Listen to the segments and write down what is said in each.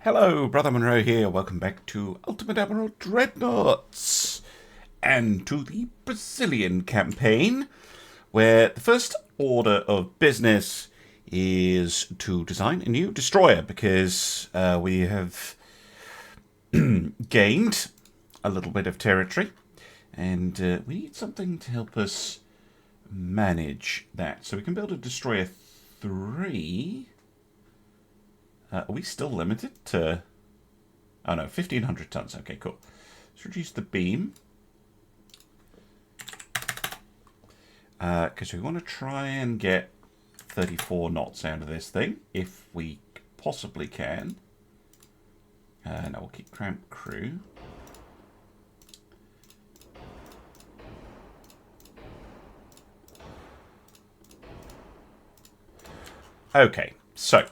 Hello, Brother Monroe here. Welcome back to Ultimate Admiral Dreadnoughts and to the Brazilian campaign, where the first order of business is to design a new destroyer because we have gained a little bit of territory and we need something to help us manage that. So we can build a destroyer 3. Are we still limited to... Oh no, 1,500 tons. Okay, cool. Let's reduce the beam. Because we want to try and get 34 knots out of this thing, if we possibly can. No, we'll keep cramp crew. Okay, so...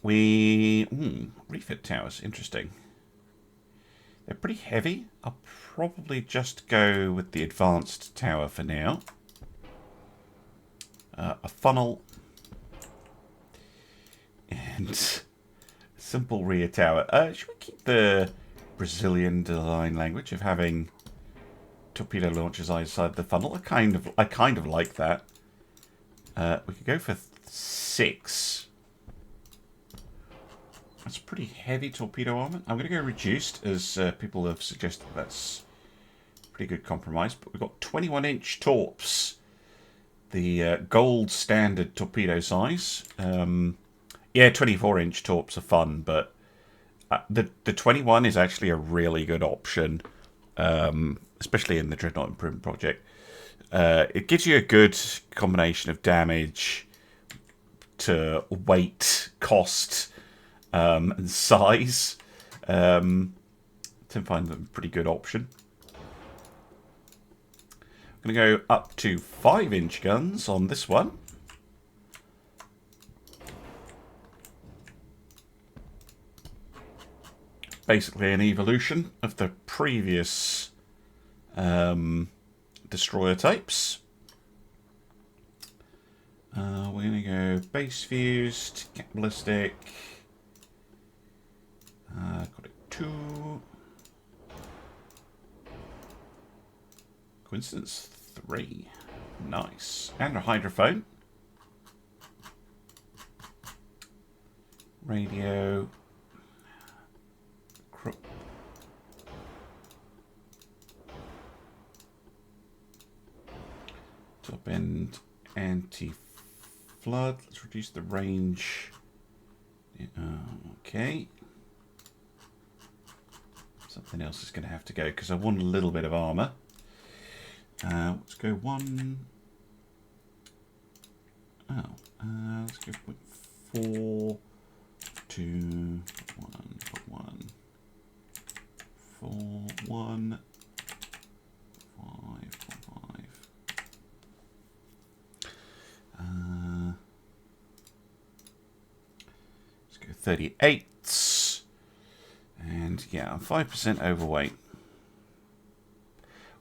refit towers, interesting. They're pretty heavy. I'll probably just go with the advanced tower for now. A funnel. And a simple rear tower. Should we keep the Brazilian design language of having torpedo launchers outside the funnel? I kind of like that. We could go for 6. That's pretty heavy torpedo armor. I'm going to go reduced, as people have suggested that's a pretty good compromise. But we've got 21-inch torps, the gold standard torpedo size. Yeah, 24-inch torps are fun, but the 21 is actually a really good option, especially in the Dreadnought Improvement Project. It gives you a good combination of damage to weight, cost, and size. I find them a pretty good option. I'm going to go up to 5-inch guns on this one. Basically an evolution of the previous destroyer types. We're going to go base fused, ballistic. Got it 2. Coincidence 3. Nice. And a hydrophone. Radio. Top end anti-flood. Let's reduce the range. Okay. Something else is going to have to go because I want a little bit of armor. Let's go 1. Oh, let's go 0.4, 2, 1, 1, 4, 1, 5, 5. Let's go 38. And yeah, I'm 5% overweight,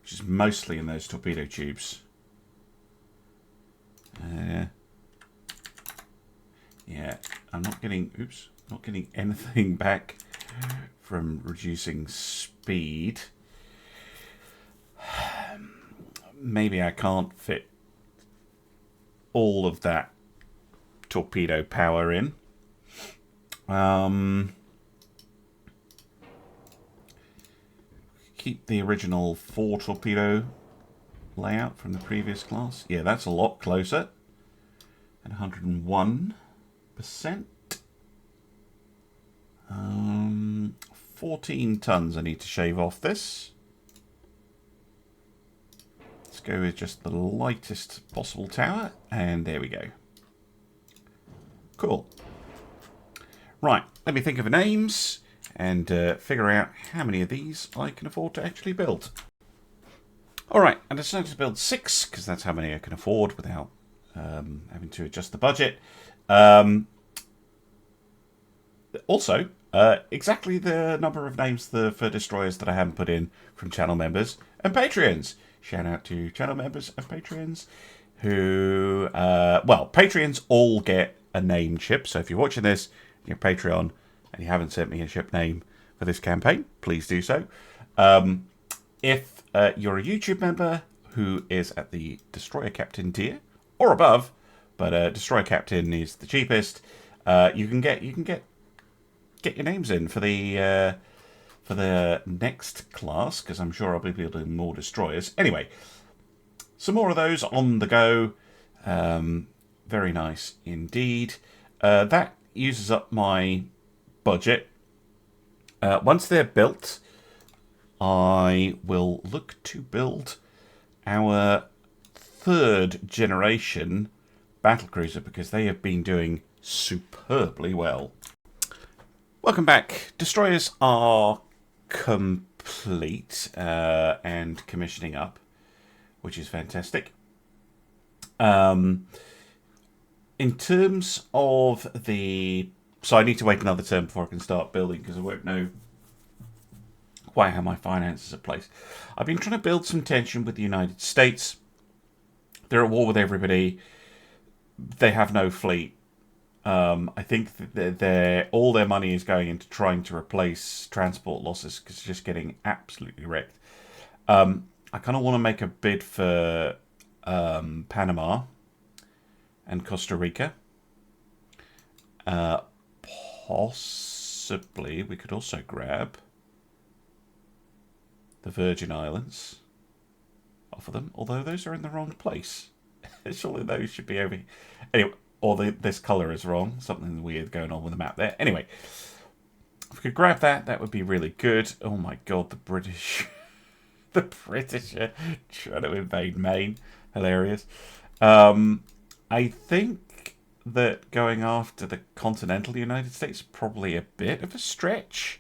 which is mostly in those torpedo tubes. Yeah, I'm not getting, not getting anything back from reducing speed. Maybe I can't fit all of that torpedo power in. Keep the original 4 torpedo layout from the previous class. Yeah, that's a lot closer. And 101%. 14 tons I need to shave off this. Let's go with just the lightest possible tower. And there we go. Cool. Right, let me think of names and figure out how many of these I can afford to actually build. Alright, I decided to build 6, because that's how many I can afford without having to adjust the budget. Also, exactly the number of names for destroyers that I haven't put in from channel members and Patreons. Shout out to channel members and Patreons who, well, Patreons all get a name chip, so if you're watching this, your Patreon, and you haven't sent me a ship name for this campaign, please do so. If you're a YouTube member who is at the Destroyer Captain tier or above, but Destroyer Captain is the cheapest, you can get your names in for the next class, because I'm sure I'll be building more destroyers. Anyway, some more of those on the go. Very nice indeed. That uses up my budget. Once they're built, I will look to build our 3rd generation battlecruiser, because they have been doing superbly well. Welcome back. Destroyers are complete and commissioning up, which is fantastic. In terms of the... So I need to wait another turn before I can start building, because I won't know quite how my finances are placed. I've been trying to build some tension with the United States. They're at war with everybody. They have no fleet. I think that all their money is going into trying to replace transport losses, because it's just getting absolutely wrecked. I kind of want to make a bid for Panama and Costa Rica. Possibly we could also grab the Virgin Islands off of them, although those are in the wrong place. Surely those should be over here. Anyway, or this colour is wrong. Something weird going on with the map there. Anyway, if we could grab that, that would be really good. Oh my god, the British. The British are trying to invade Maine. Hilarious. I think that going after the continental United States is probably a bit of a stretch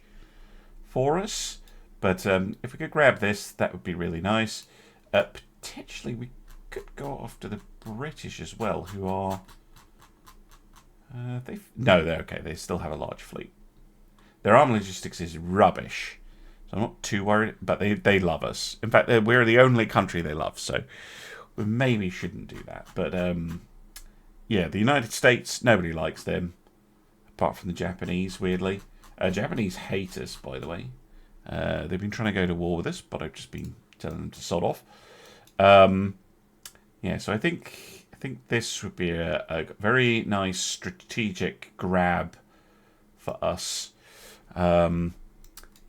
for us. But if we could grab this, that would be really nice. Potentially, we could go after the British as well, who are... they're okay. They still have a large fleet. Their arm logistics is rubbish, so I'm not too worried. But they love us. In fact, we're the only country they love, so we maybe shouldn't do that. But yeah, the United States, nobody likes them, apart from the Japanese. Weirdly, Japanese hate us, by the way. They've been trying to go to war with us, but I've just been telling them to sod off. Yeah, so I think this would be a very nice strategic grab for us. Yeah,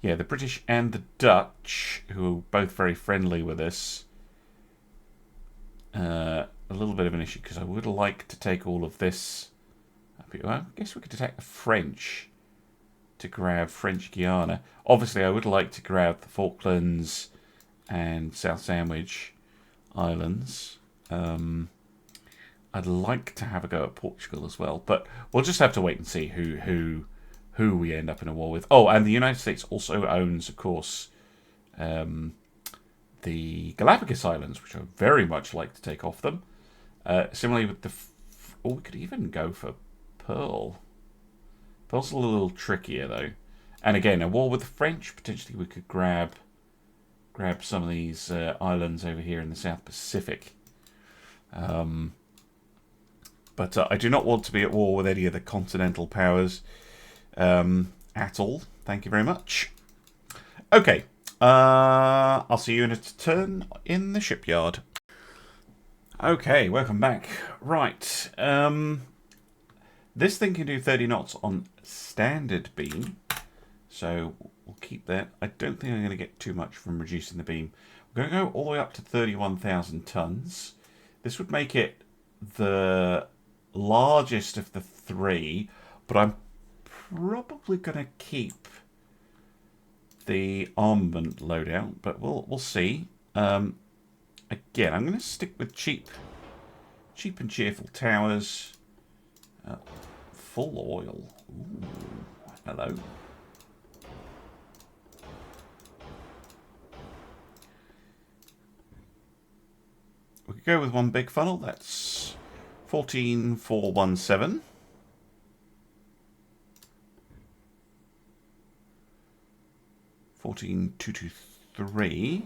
the British and the Dutch, who are both very friendly with us, a little bit of an issue, because I would like to take all of this. Well, I guess we could attack the French to grab French Guiana. Obviously, I would like to grab the Falklands and South Sandwich Islands. I'd like to have a go at Portugal as well, but we'll just have to wait and see who we end up in a war with. Oh, and the United States also owns, of course, the Galapagos Islands, which I very much like to take off them. Similarly with the... we could even go for Pearl. Pearl's a little trickier, though. And again, a war with the French. Potentially we could grab some of these islands over here in the South Pacific. But I do not want to be at war with any of the continental powers at all. Thank you very much. Okay. I'll see you in a turn in the shipyard. Okay, welcome back. Right. This thing can do 30 knots on standard beam. So we'll keep that. I don't think I'm going to get too much from reducing the beam. We're going to go all the way up to 31,000 tons. This would make it the largest of the three, but I'm probably going to keep the armament loadout, but we'll see. Again, I'm going to stick with cheap and cheerful towers. Full oil. Ooh, hello. We could go with one big funnel. That's 14,417. $14,223.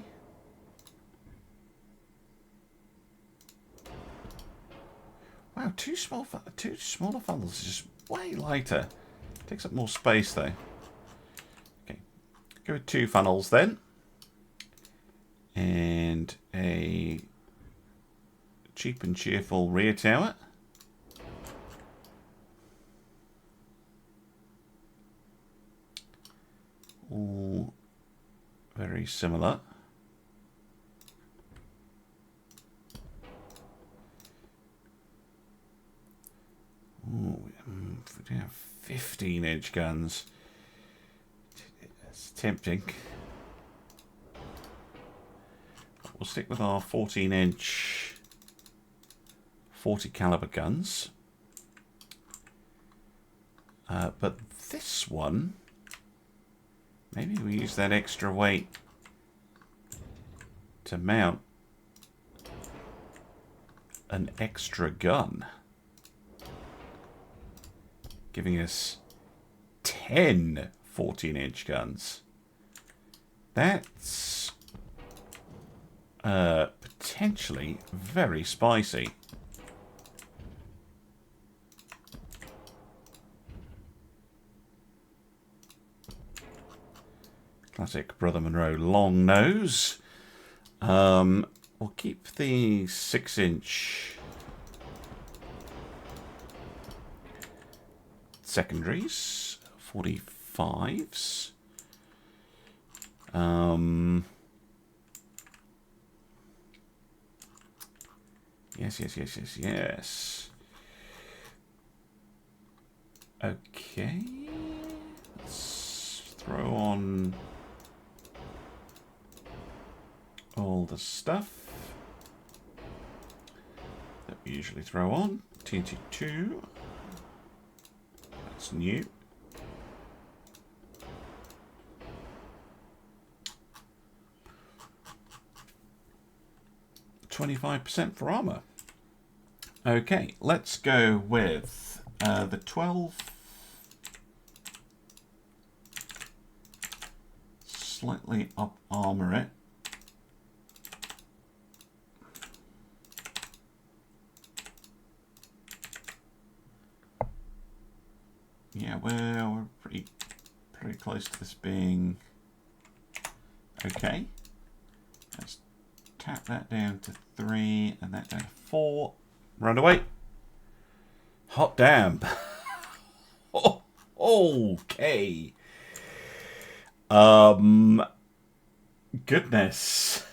Wow, two smaller funnels is just way lighter. Takes up more space though. Okay, go with 2 funnels then. And a cheap and cheerful rear tower. All very similar. Ooh, if we have 15-inch guns, it's tempting. We'll stick with our 14-inch 40 caliber guns. But this one, maybe we use that extra weight to mount an extra gun, giving us 10 14-inch guns. That's potentially very spicy. Classic Brother Monroe long nose. We'll keep the 6-inch secondaries, 45s. Yes. Okay. Let's throw on all the stuff that we usually throw on. TT2. That's new. %for armour. Okay, let's go with the 12. Slightly up armour it. Yeah, we're pretty close to this being okay. Let's tap that down to 3 and that down to 4. Run away. Hot damn. Oh, okay. Goodness.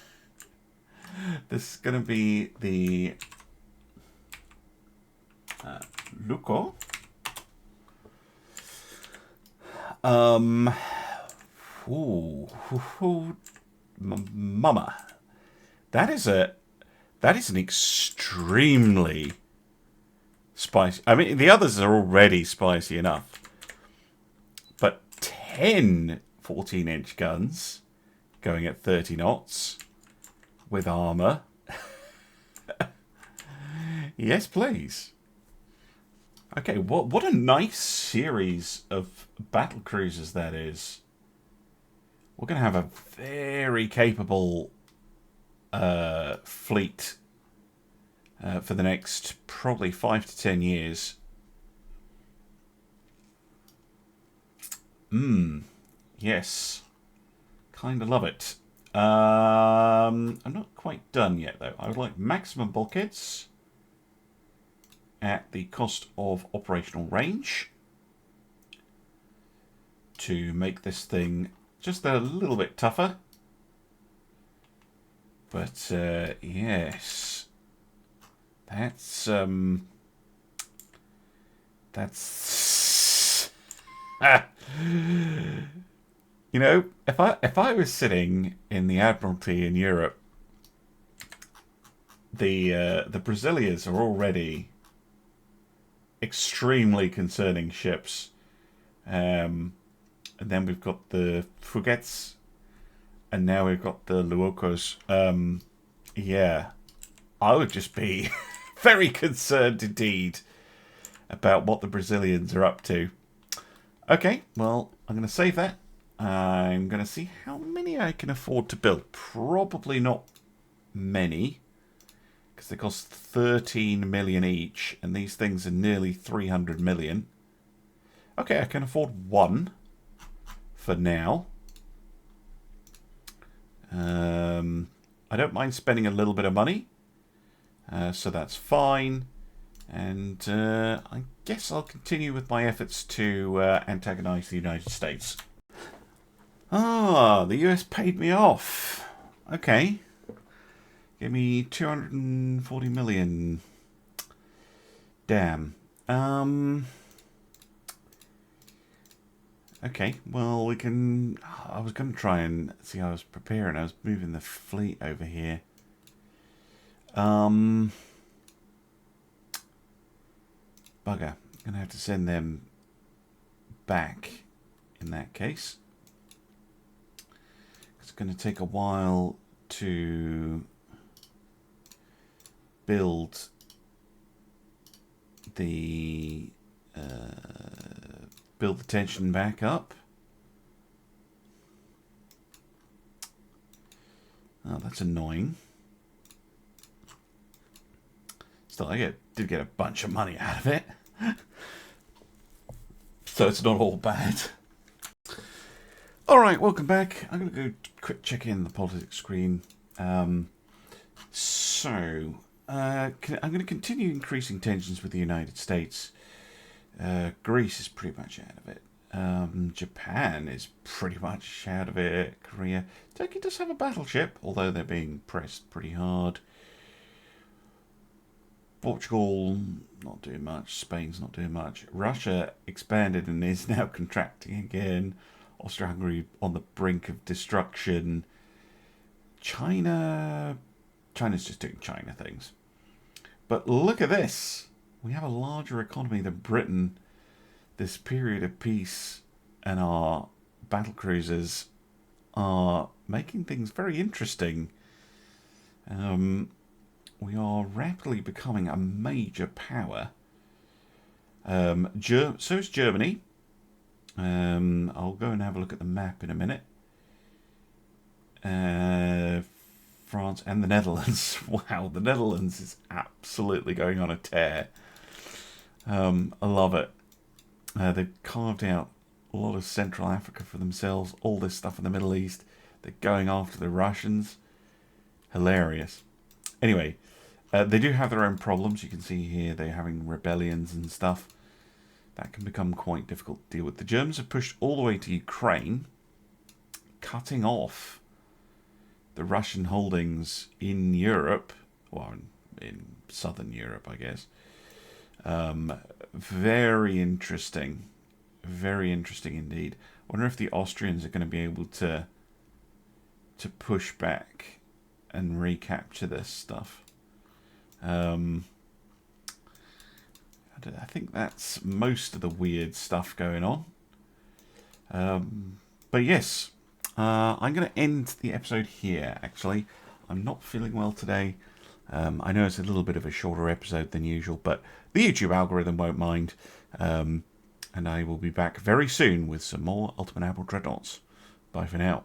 This is going to be the Luco. Mama. That is an extremely spicy. I mean, the others are already spicy enough. But 10 14-inch guns going at 30 knots with armor. Yes, please. Okay, what a nice series of battle cruisers that is. We're going to have a very capable fleet for the next probably 5 to 10 years. Yes. Kind of love it. I'm not quite done yet, though. I would like maximum bulkheads at the cost of operational range to make this thing just a little bit tougher. But, yes. That's you know, if I was sitting in the Admiralty in Europe, the Brazilians are already extremely concerning ships, and then we've got the frigates, and now we've got the Luocos. Yeah, I would just be very concerned indeed about what the Brazilians are up to. Okay, well, I'm going to save that. I'm going to see how many I can afford to build. Probably not many, because they cost 13 million each, and these things are nearly 300 million. Okay, I can afford one for now. I don't mind spending a little bit of money, so that's fine. And I guess I'll continue with my efforts to antagonize the United States. Ah, the US paid me off. Okay. Give me 240 million. Damn. Okay, well, we can... I was going to try and... See, I was preparing. I was moving the fleet over here. Bugger. I'm going to have to send them back in that case. It's going to take a while to build the tension back up. Oh, that's annoying. Still, I did get a bunch of money out of it. So it's not all bad. Alright, welcome back. I'm going to go quick check in the politics screen. I'm going to continue increasing tensions with the United States. Greece is pretty much out of it. Japan is pretty much out of it. Korea. Turkey does have a battleship, although they're being pressed pretty hard. Portugal, not doing much. Spain's not doing much. Russia expanded and is now contracting again. Austria-Hungary on the brink of destruction. China's just doing China things. But look at this. We have a larger economy than Britain. This period of peace and our battlecruisers are making things very interesting. We are rapidly becoming a major power. So is Germany. I'll go and have a look at the map in a minute. France and the Netherlands. Wow, the Netherlands is absolutely going on a tear. I love it. They've carved out a lot of Central Africa for themselves. All this stuff in the Middle East. They're going after the Russians. Hilarious. Anyway, they do have their own problems. You can see here they're having rebellions and stuff. That can become quite difficult to deal with. The Germans have pushed all the way to Ukraine, cutting off the Russian holdings in Europe, well, in southern Europe, I guess. Very interesting. Very interesting indeed. I wonder if the Austrians are going to be able to push back and recapture this stuff. I think that's most of the weird stuff going on. But yes, I'm going to end the episode here, actually. I'm not feeling well today. I know it's a little bit of a shorter episode than usual, but the YouTube algorithm won't mind. And I will be back very soon with some more Ultimate Admiral Dreadnoughts. Bye for now.